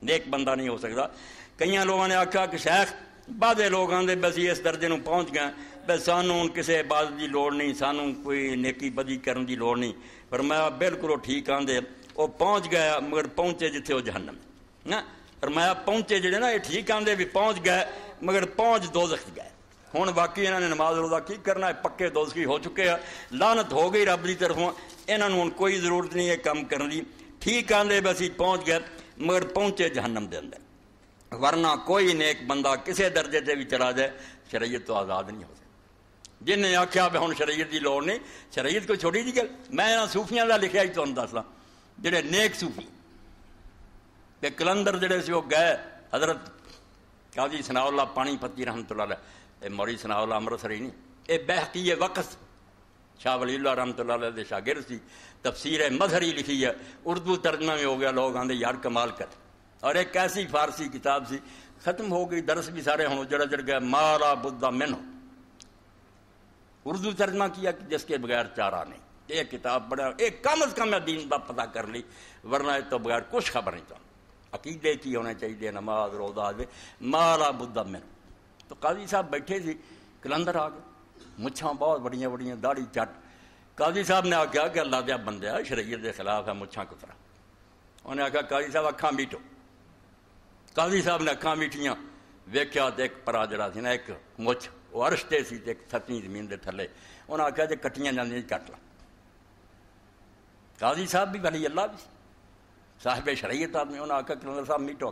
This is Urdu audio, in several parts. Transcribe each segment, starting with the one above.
نیک بندہ نہیں ہو سکتا. کئی لوگوں نے آخیا کہ شیخ بعد لوگ آتے بس اس درجے نو پہنچ گئے بس سانوں کسی عبادت کی لوڑ نہیں, سانوں کوئی نیکی بدی کرن دی لوڑ نہیں. پر میں بالکل وہ ٹھیک آدھے وہ پہنچ گیا مگر پہنچے جتھے وہ جہنم نا. پر میں پہنچے جڑے نا یہ ٹھیک آدھے بھی پہنچ گئے مگر پہنچ دوزخ گئے. ہوں باقی انہوں نے نماز روزہ کی کرنا ہے, پکے دوزخی ہو چکے ہیں, لعنت ہو گئی رب کی طرفوں. انہوں نے کوئی ضرورت نہیں ہے کام کرنے کی. ٹھیک آدھے بس پہنچ گئے مگر پہنچے جہنم دے اندر. ورنہ کوئی نیک بندہ کسے درجے سے بھی چلا جائے شریعت تو آزاد نہیں ہو سکتا. جن نے آخیا بھی ہوں شریعت کی لوڑ نہیں, شریعت کو چھوڑی دی گل. میں یہاں صوفیاں کا لکھا ہی تمہیں دسا جڑے نیک صوفی کہ کلندر جڑے سے وہ گئے حضرت قاضی ثناء اللہ پانی پتی رحمۃ اللہ علیہ, موری ثناء اللہ امرتسری نہیں, یہ بہقی وقت شاہ ولی اللہ رحمۃ اللہ علیہ شاگرد سی. تفسیر مظہری لکھی ہے, اردو ترجمہ میں ہو گیا. لوگ آتے یار کمال کر. اور ایک ایسی فارسی کتاب سی ختم ہو گئی, درس بھی سارے ہوں جڑ جڑ گئے, مالا بدھا منہ. اردو ترجمہ کیا جس کے بغیر چارہ نہیں. ایک کتاب پڑھا, ایک کم از کم دین کا پتہ کر لی, ورنہ تو بغیر کچھ خبر نہیں چاہتا. عقیدے کی ہونے چاہیے, نماز روزہ دے, مالا بدھا منہ. تو قاضی صاحب بیٹھے سی, کلندر آ گئے, مچھاں بہت بڑیاں بڑیاں, داڑھی چٹ. قاضی صاحب نے آخیا کہ اللہ دیا بندہ شریعت کے خلاف ہے, مچھاں کترا. انہیں آخیا قاضی صاحب اکھاں میٹو. قاضی صاحب نے اکھاں میٹیاں, ویکھیا تو ایک پرا جڑا سی نا ایک مچھ وہ عرشتے سی ایک ستویں زمین دے تھلے. انہیں آخیا جی کٹیاں جاندیاں کٹ لا. قاضی صاحب بھی ولی اللہ بھی صاحب شریعت آدمی. انہیں آخیا کلندر صاحب میٹو.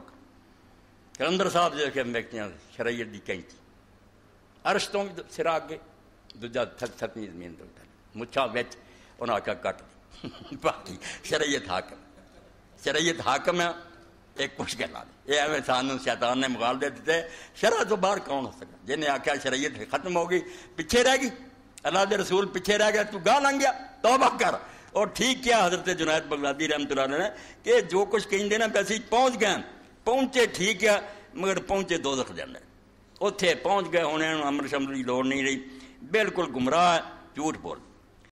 کلندر صاحب جو کہ میکتیاں شریعت دی کینچی, عرش تو بھی سرا اگے, دوجا ستویں زمین دے تھلے, مچھا وچ. انہیں آخیا کٹ دی. باقی شریعت حاکم, شریعت حاکم ہے. ایک کچھ گلا یہ ایویں سانوں شیطان نے مغال دے دیتے. شرع تو باہر کون ہو سکا؟ جنہیں آخیا شریعت ختم ہو گئی, پیچھے رہ گئی, اللہ دے رسول پیچھے رہ گیا, تو گاہ لنگ گیا, توبہ کر. اور ٹھیک کیا حضرت جنید بغدادی رحمۃ اللہ علیہ نے کہ جو کچھ کہیں دے نا ویسے پہنچ گئے, پہنچے ٹھیک ہے مگر پہنچے دوزخ دے اندر. اتنے پہنچ گئے, ہونے امر شمر کی لوڑ نہیں رہی, بالکل گمراہ ہے, جھوٹ بول.